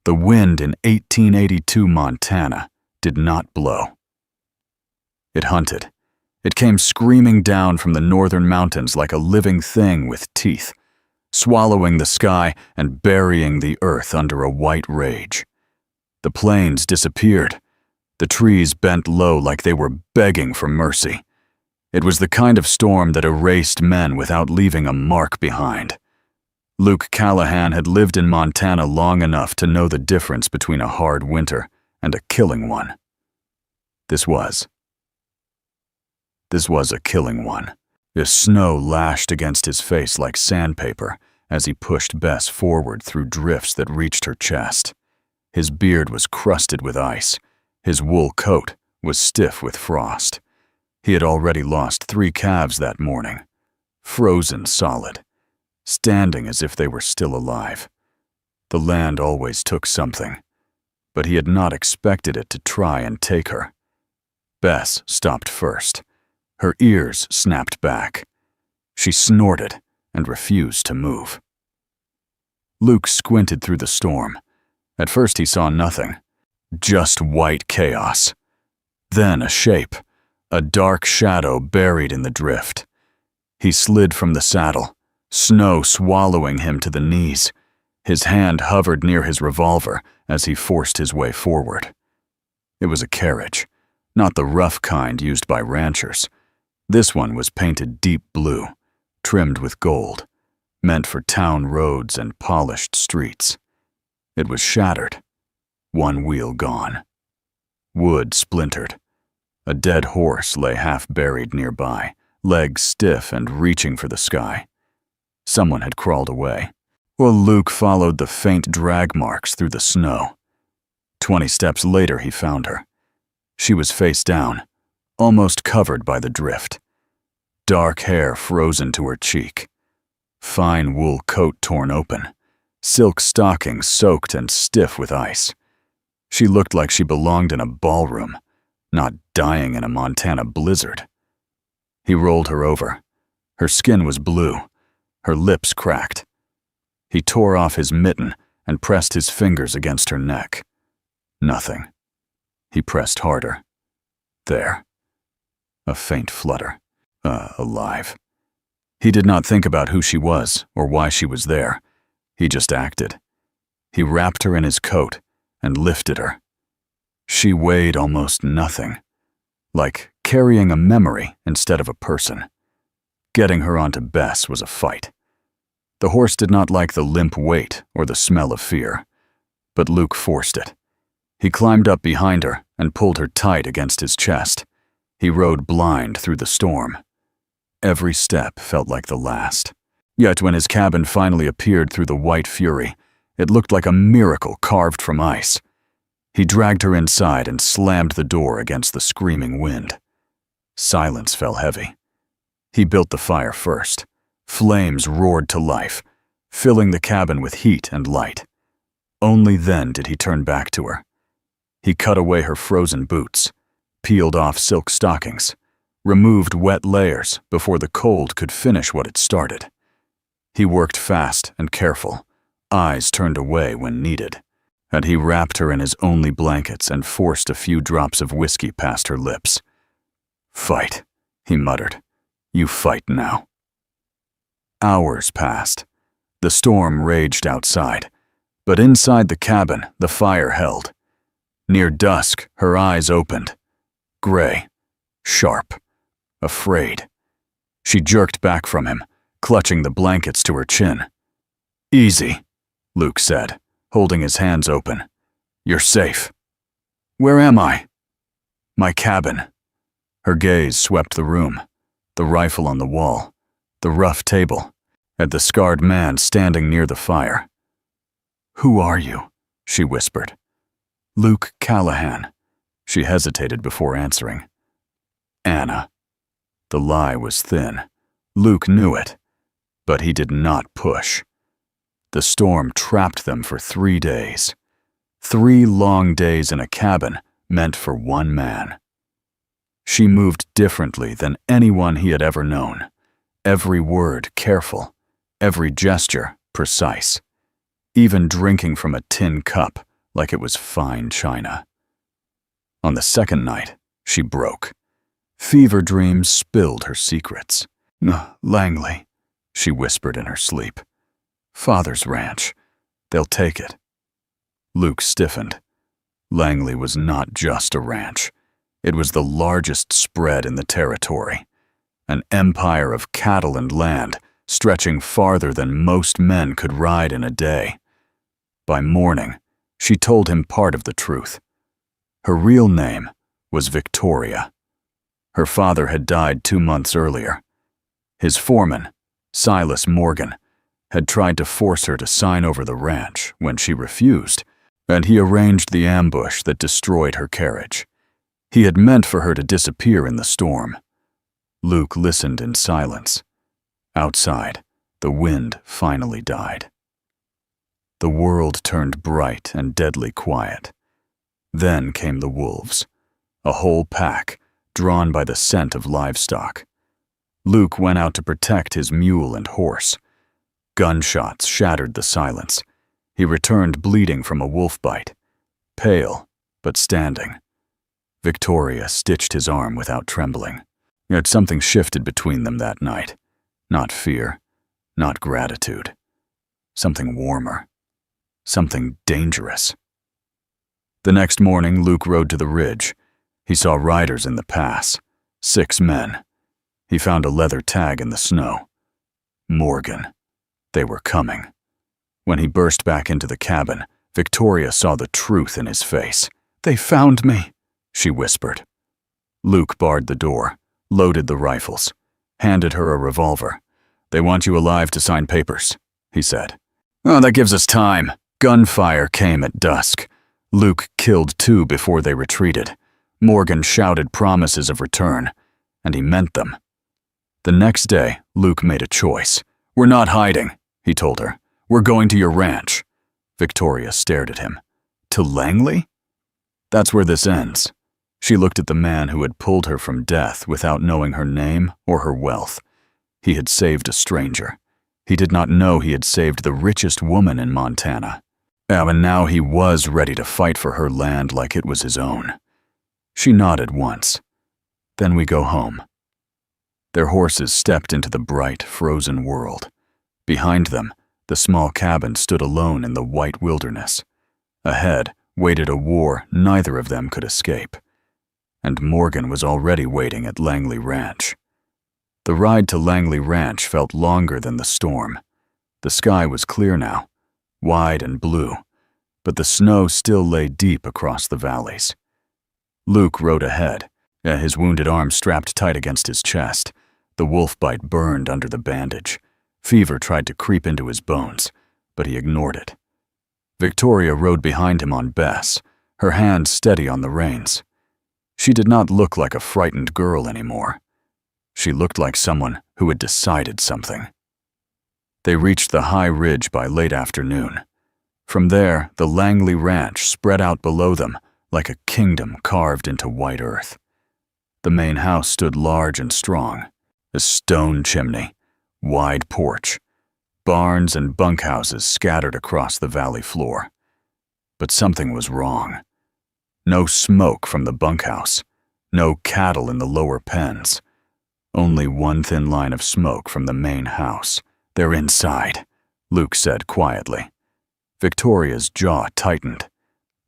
The wind in 1882 Montana did not blow. It hunted. It came screaming down from the northern mountains like a living thing with teeth, swallowing the sky and burying the earth under a white rage. The plains disappeared. The trees bent low like they were begging for mercy. It was the kind of storm that erased men without leaving a mark behind. Luke Callahan had lived in Montana long enough to know the difference between a hard winter and a killing one. This was a killing one. The snow lashed against his face like sandpaper as he pushed Bess forward through drifts that reached her chest. His beard was crusted with ice. His wool coat was stiff with frost. He had already lost 3 calves that morning, frozen solid, standing as if they were still alive. The land always took something, but he had not expected it to try and take her. Bess stopped first. Her ears snapped back. She snorted and refused to move. Luke squinted through the storm. At first he saw nothing, just white chaos. Then a shape, a dark shadow buried in the drift. He slid from the saddle, snow swallowing him to the knees. His hand hovered near his revolver as he forced his way forward. It was a carriage, not the rough kind used by ranchers. This one was painted deep blue, trimmed with gold, meant for town roads and polished streets. It was shattered, one wheel gone. Wood splintered. A dead horse lay half buried nearby, legs stiff and reaching for the sky. Someone had crawled away. Well, Luke followed the faint drag marks through the snow. 20 steps later, he found her. She was face down, almost covered by the drift. Dark hair frozen to her cheek. Fine wool coat torn open. Silk stockings soaked and stiff with ice. She looked like she belonged in a ballroom, not dying in a Montana blizzard. He rolled her over. Her skin was blue, her lips cracked. He tore off his mitten and pressed his fingers against her neck. Nothing. He pressed harder. There. A faint flutter. Alive. He did not think about who she was or why she was there. He just acted. He wrapped her in his coat and lifted her. She weighed almost nothing, like carrying a memory instead of a person. Getting her onto Bess was a fight. The horse did not like the limp weight or the smell of fear, but Luke forced it. He climbed up behind her and pulled her tight against his chest. He rode blind through the storm. Every step felt like the last. Yet when his cabin finally appeared through the white fury, it looked like a miracle carved from ice. He dragged her inside and slammed the door against the screaming wind. Silence fell heavy. He built the fire first. Flames roared to life, filling the cabin with heat and light. Only then did he turn back to her. He cut away her frozen boots, peeled off silk stockings, removed wet layers before the cold could finish what it started. He worked fast and careful, eyes turned away when needed, and he wrapped her in his only blankets and forced a few drops of whiskey past her lips. "Fight," he muttered. "You fight now." Hours passed. The storm raged outside, but inside the cabin, the fire held. Near dusk, her eyes opened. Gray, sharp, afraid. She jerked back from him, clutching the blankets to her chin. "Easy," Luke said, holding his hands open. "You're safe." "Where am I?" "My cabin." Her gaze swept the room, the rifle on the wall, the rough table, and the scarred man standing near the fire. "Who are you?" she whispered. "Luke Callahan." She hesitated before answering. "Anna." The lie was thin. Luke knew it, but he did not push. The storm trapped them for 3 days. 3 long days in a cabin meant for one man. She moved differently than anyone he had ever known. Every word careful, every gesture precise. Even drinking from a tin cup, like it was fine china. On the second night, she broke. Fever dreams spilled her secrets. "Langley," she whispered in her sleep. "Father's ranch. They'll take it." Luke stiffened. Langley was not just a ranch. It was the largest spread in the territory. An empire of cattle and land stretching farther than most men could ride in a day. By morning, she told him part of the truth. Her real name was Victoria. Her father had died 2 months earlier. His foreman, Silas Morgan, had tried to force her to sign over the ranch when she refused, and he arranged the ambush that destroyed her carriage. He had meant for her to disappear in the storm. Luke listened in silence. Outside, the wind finally died. The world turned bright and deadly quiet. Then came the wolves, a whole pack, drawn by the scent of livestock. Luke went out to protect his mule and horse. Gunshots shattered the silence. He returned bleeding from a wolf bite, pale but standing. Victoria stitched his arm without trembling. Yet something shifted between them that night. Not fear, not gratitude. Something warmer. Something dangerous. The next morning, Luke rode to the ridge. He saw riders in the pass, 6 men. He found a leather tag in the snow. Morgan. They were coming. When he burst back into the cabin, Victoria saw the truth in his face. "They found me," she whispered. Luke barred the door, loaded the rifles, handed her a revolver. "They want you alive to sign papers," he said. "Oh, that gives us time." Gunfire came at dusk. Luke killed 2 before they retreated. Morgan shouted promises of return, and he meant them. The next day, Luke made a choice. "We're not hiding," he told her. "We're going to your ranch." Victoria stared at him. "To Langley?" "That's where this ends." She looked at the man who had pulled her from death without knowing her name or her wealth. He had saved a stranger. He did not know he had saved the richest woman in Montana. And now he was ready to fight for her land like it was his own. She nodded once. "Then we go home." Their horses stepped into the bright, frozen world. Behind them, the small cabin stood alone in the white wilderness. Ahead waited a war neither of them could escape. And Morgan was already waiting at Langley Ranch. The ride to Langley Ranch felt longer than the storm. The sky was clear now, wide and blue, but the snow still lay deep across the valleys. Luke rode ahead, his wounded arm strapped tight against his chest. The wolf bite burned under the bandage. Fever tried to creep into his bones, but he ignored it. Victoria rode behind him on Bess, her hand steady on the reins. She did not look like a frightened girl anymore. She looked like someone who had decided something. They reached the high ridge by late afternoon. From there, the Langley Ranch spread out below them like a kingdom carved into white earth. The main house stood large and strong, a stone chimney, wide porch, barns and bunkhouses scattered across the valley floor. But something was wrong. No smoke from the bunkhouse, no cattle in the lower pens. Only one thin line of smoke from the main house. "They're inside," Luke said quietly. Victoria's jaw tightened.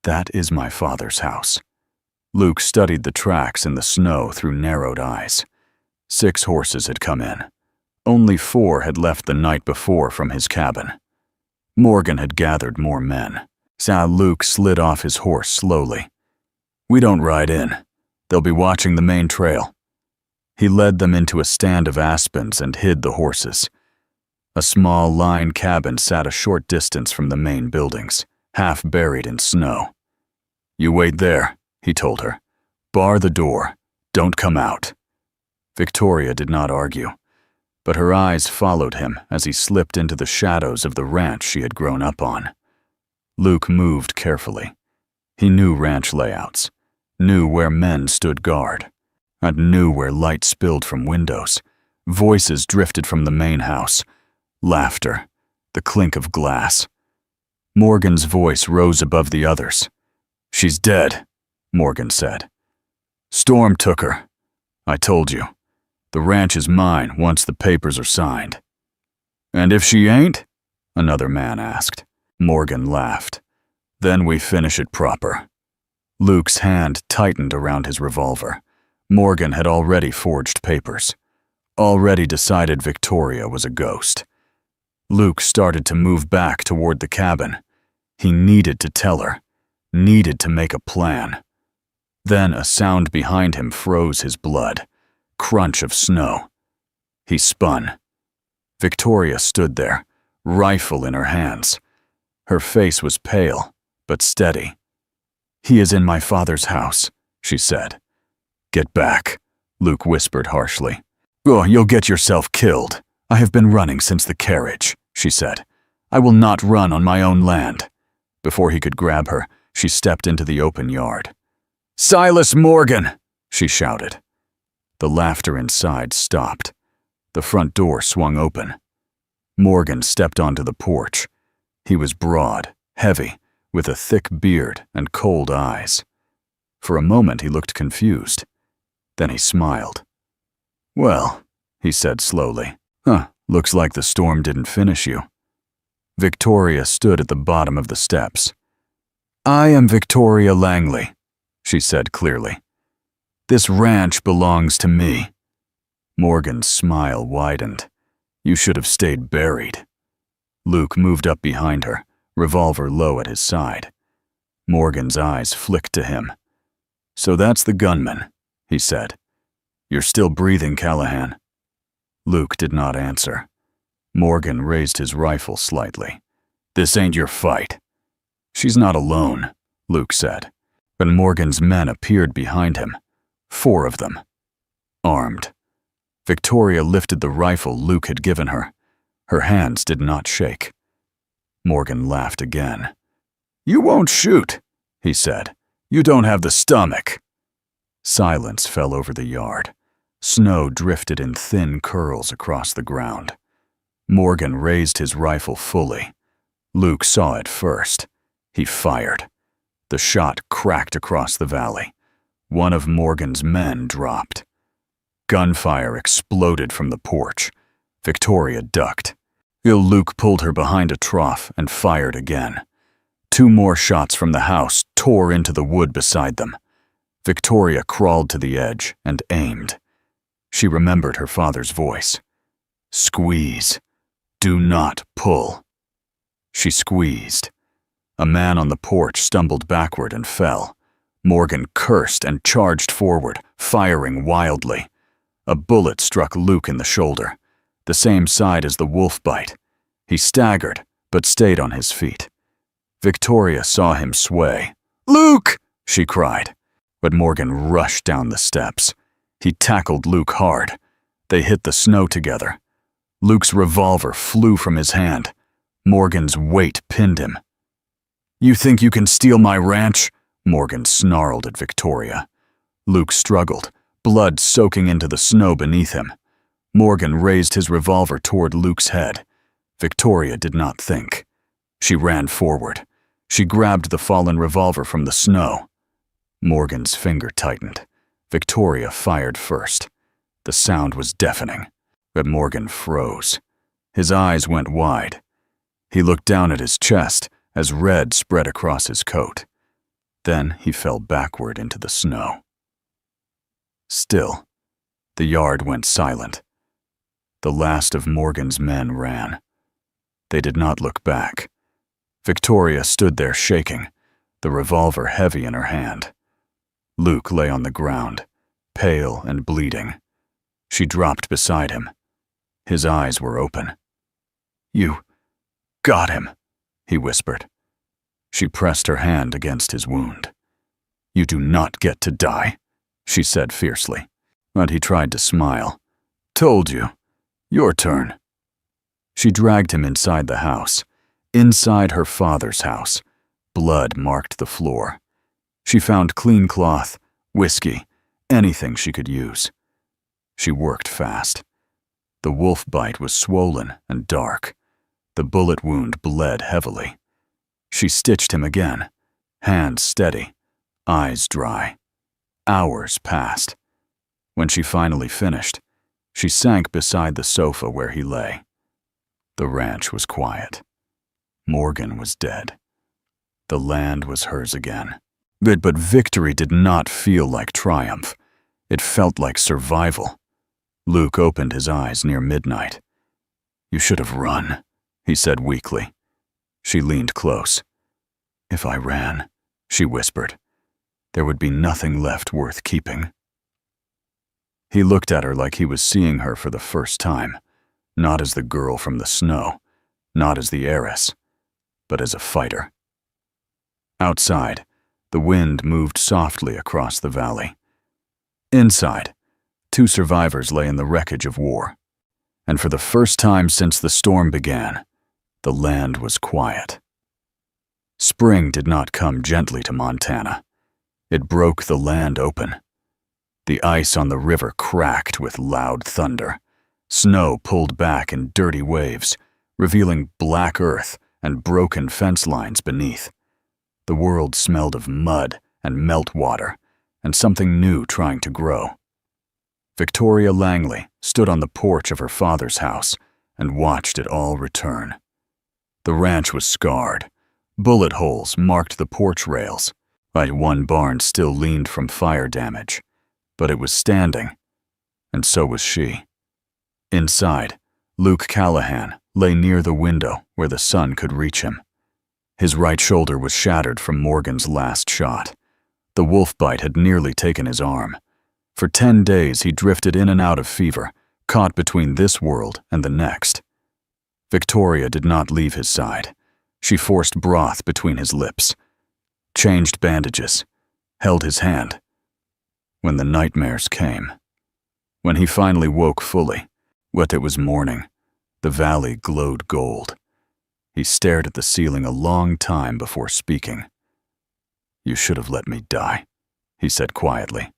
"That is my father's house." Luke studied the tracks in the snow through narrowed eyes. 6 horses had come in. Only 4 had left the night before from his cabin. Morgan had gathered more men. Luke slid off his horse slowly. "We don't ride in. They'll be watching the main trail." He led them into a stand of aspens and hid the horses. A small line cabin sat a short distance from the main buildings, half buried in snow. "You wait there," he told her. "Bar the door. Don't come out." Victoria did not argue, but her eyes followed him as he slipped into the shadows of the ranch she had grown up on. Luke moved carefully. He knew ranch layouts, knew where men stood guard, and knew where light spilled from windows. Voices drifted from the main house. Laughter, the clink of glass. Morgan's voice rose above the others. "She's dead," Morgan said. "Storm took her. I told you. The ranch is mine once the papers are signed." "And if she ain't?" another man asked. Morgan laughed. "Then we finish it proper." Luke's hand tightened around his revolver. Morgan had already forged papers. Already decided Victoria was a ghost. Luke started to move back toward the cabin. He needed to tell her, needed to make a plan. Then a sound behind him froze his blood. Crunch of snow. He spun. Victoria stood there, rifle in her hands. Her face was pale, but steady. "He is in my father's house," she said. "Get back," Luke whispered harshly. "Oh, you'll get yourself killed. I have been running since the carriage," she said. "I will not run on my own land." Before he could grab her, she stepped into the open yard. "Silas Morgan!" she shouted. The laughter inside stopped. The front door swung open. Morgan stepped onto the porch. He was broad, heavy, with a thick beard and cold eyes. For a moment he looked confused. Then he smiled. "Well," he said slowly, looks like the storm didn't finish you." Victoria stood at the bottom of the steps. "I am Victoria Langley," she said clearly. "This ranch belongs to me." Morgan's smile widened. "You should have stayed buried." Luke moved up behind her, revolver low at his side. Morgan's eyes flicked to him. "So that's the gunman," he said. "You're still breathing, Callahan." Luke did not answer. Morgan raised his rifle slightly. "This ain't your fight." "She's not alone," Luke said. But Morgan's men appeared behind him. 4 of them. Armed. Victoria lifted the rifle Luke had given her. Her hands did not shake. Morgan laughed again. "You won't shoot," he said. "You don't have the stomach." Silence fell over the yard. Snow drifted in thin curls across the ground. Morgan raised his rifle fully. Luke saw it first. He fired. The shot cracked across the valley. One of Morgan's men dropped. Gunfire exploded from the porch. Victoria ducked. Luke pulled her behind a trough and fired again. 2 more shots from the house tore into the wood beside them. Victoria crawled to the edge and aimed. She remembered her father's voice. "Squeeze. Do not pull." She squeezed. A man on the porch stumbled backward and fell. Morgan cursed and charged forward, firing wildly. A bullet struck Luke in the shoulder, the same side as the wolf bite. He staggered, but stayed on his feet. Victoria saw him sway. "Luke!" she cried. But Morgan rushed down the steps. He tackled Luke hard. They hit the snow together. Luke's revolver flew from his hand. Morgan's weight pinned him. "You think you can steal my ranch?" Morgan snarled at Victoria. Luke struggled, blood soaking into the snow beneath him. Morgan raised his revolver toward Luke's head. Victoria did not think. She ran forward. She grabbed the fallen revolver from the snow. Morgan's finger tightened. Victoria fired first. The sound was deafening, but Morgan froze. His eyes went wide. He looked down at his chest as red spread across his coat. Then he fell backward into the snow. Still, the yard went silent. The last of Morgan's men ran. They did not look back. Victoria stood there shaking, the revolver heavy in her hand. Luke lay on the ground, pale and bleeding. She dropped beside him. His eyes were open. "You got him," he whispered. She pressed her hand against his wound. "You do not get to die," she said fiercely. But he tried to smile. "Told you. Your turn." She dragged him inside the house, inside her father's house. Blood marked the floor. She found clean cloth, whiskey, anything she could use. She worked fast. The wolf bite was swollen and dark. The bullet wound bled heavily. She stitched him again, hands steady, eyes dry. Hours passed. When she finally finished, she sank beside the sofa where he lay. The ranch was quiet. Morgan was dead. The land was hers again. But victory did not feel like triumph. It felt like survival. Luke opened his eyes near midnight. "You should have run," he said weakly. She leaned close. "If I ran," she whispered, "there would be nothing left worth keeping." He looked at her like he was seeing her for the first time, not as the girl from the snow, not as the heiress, but as a fighter. Outside, the wind moved softly across the valley. Inside, 2 survivors lay in the wreckage of war. And for the first time since the storm began, the land was quiet. Spring did not come gently to Montana. It broke the land open. The ice on the river cracked with loud thunder. Snow pulled back in dirty waves, revealing black earth and broken fence lines beneath. The world smelled of mud and meltwater, and something new trying to grow. Victoria Langley stood on the porch of her father's house and watched it all return. The ranch was scarred. Bullet holes marked the porch rails. One barn still leaned from fire damage, but it was standing, and so was she. Inside, Luke Callahan lay near the window where the sun could reach him. His right shoulder was shattered from Morgan's last shot. The wolf bite had nearly taken his arm. For 10 days he drifted in and out of fever, caught between this world and the next. Victoria did not leave his side. She forced broth between his lips, changed bandages, held his hand. When the nightmares came, when he finally woke fully, it was morning. The valley glowed gold. He stared at the ceiling a long time before speaking. "You should have let me die," he said quietly.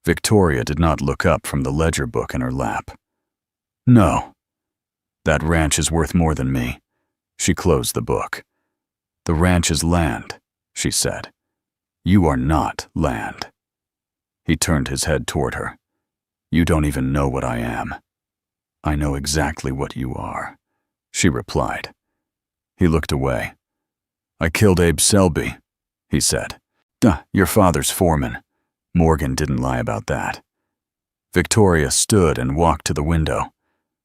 Victoria did not look up from the ledger book in her lap. "No. That ranch is worth more than me." She closed the book. "The ranch is land," she said. "You are not land." He turned his head toward her. "You don't even know what I am." "I know exactly what you are," she replied. He looked away. "I killed Abe Selby," he said. "Your father's foreman." Morgan didn't lie about that. Victoria stood and walked to the window.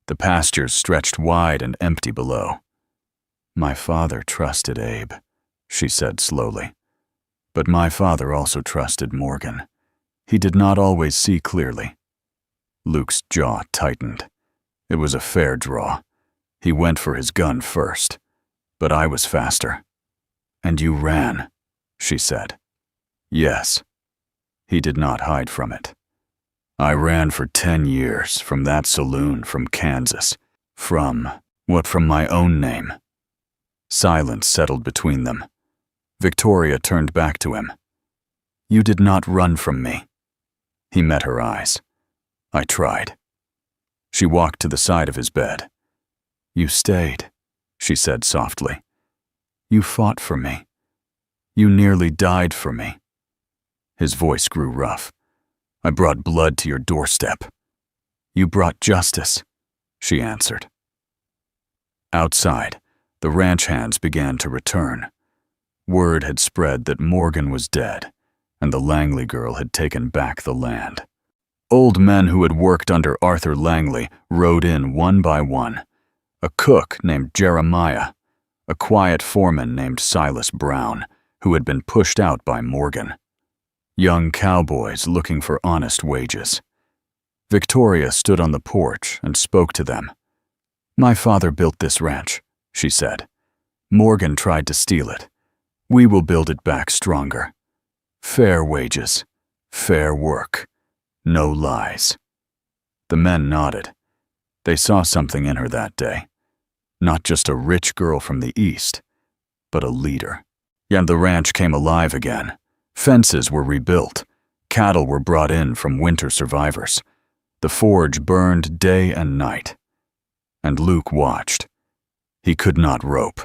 The pastures stretched wide and empty below. "My father trusted Abe," she said slowly. "But my father also trusted Morgan. He did not always see clearly." Luke's jaw tightened. It was a fair draw. He went for his gun first, but I was faster. "And you ran," she said. "Yes." He did not hide from it. "I ran for 10 years from that saloon from Kansas. From my own name." Silence settled between them. Victoria turned back to him. "You did not run from me." He met her eyes. "I tried." She walked to the side of his bed. "You stayed," she said softly. "You fought for me. You nearly died for me." His voice grew rough. "I brought blood to your doorstep." "You brought justice," she answered. Outside, the ranch hands began to return. Word had spread that Morgan was dead, and the Langley girl had taken back the land. Old men who had worked under Arthur Langley rode in one by one. A cook named Jeremiah, a quiet foreman named Silas Brown, who had been pushed out by Morgan. Young cowboys looking for honest wages. Victoria stood on the porch and spoke to them. "My father built this ranch," she said. "Morgan tried to steal it. We will build it back stronger. Fair wages, fair work, no lies." The men nodded. They saw something in her that day. Not just a rich girl from the East, but a leader. And the ranch came alive again. Fences were rebuilt. Cattle were brought in from winter survivors. The forge burned day and night. And Luke watched. He could not rope.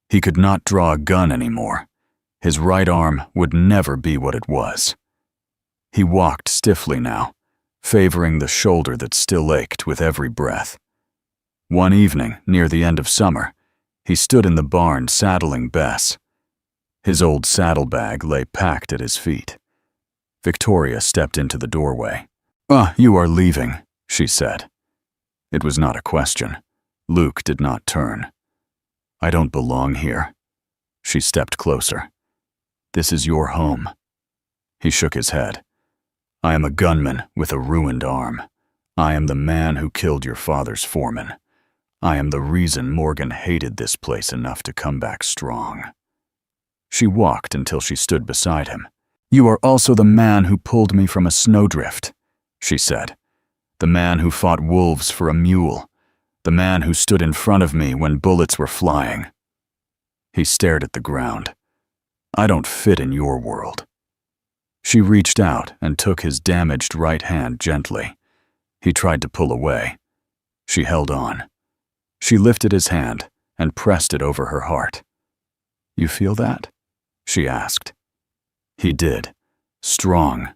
He could not draw a gun anymore. His right arm would never be what it was. He walked stiffly now, favoring the shoulder that still ached with every breath. One evening, near the end of summer, he stood in the barn saddling Bess. His old saddlebag lay packed at his feet. Victoria stepped into the doorway. You are leaving," she said. It was not a question. Luke did not turn. "I don't belong here." She stepped closer. "This is your home." He shook his head. "I am a gunman with a ruined arm. I am the man who killed your father's foreman. I am the reason Morgan hated this place enough to come back strong." She walked until she stood beside him. "You are also the man who pulled me from a snowdrift," she said. "The man who fought wolves for a mule. The man who stood in front of me when bullets were flying." He stared at the ground. "I don't fit in your world." She reached out and took his damaged right hand gently. He tried to pull away. She held on. She lifted his hand and pressed it over her heart. "You feel that?" she asked. He did. Strong,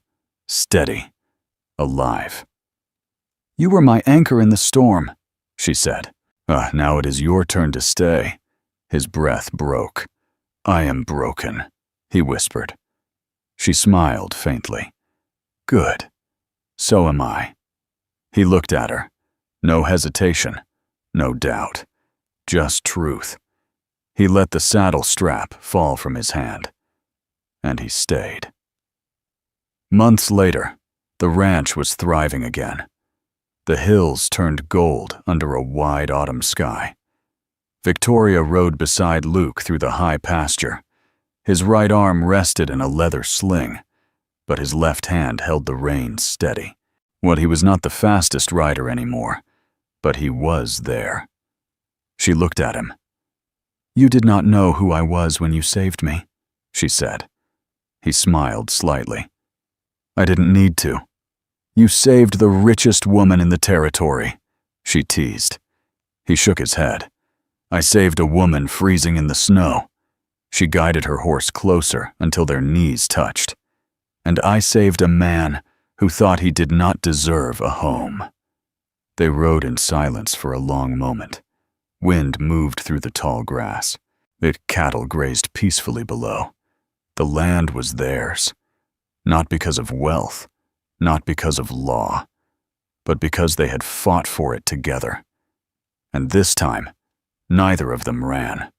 steady, alive. "You were my anchor in the storm," she said. Now it is your turn to stay." His breath broke. "I am broken," he whispered. She smiled faintly. "Good. So am I." He looked at her. No hesitation, no doubt, just truth. He let the saddle strap fall from his hand, and he stayed. Months later, the ranch was thriving again. The hills turned gold under a wide autumn sky. Victoria rode beside Luke through the high pasture. His right arm rested in a leather sling, but his left hand held the reins steady. He was not the fastest rider anymore, but he was there. She looked at him. "You did not know who I was when you saved me," she said. He smiled slightly. "I didn't need to." "You saved the richest woman in the territory," she teased. He shook his head. "I saved a woman freezing in the snow." She guided her horse closer until their knees touched. "And I saved a man who thought he did not deserve a home." They rode in silence for a long moment. Wind moved through the tall grass. Cattle grazed peacefully below. The land was theirs, not because of wealth, not because of law, but because they had fought for it together. And this time, neither of them ran.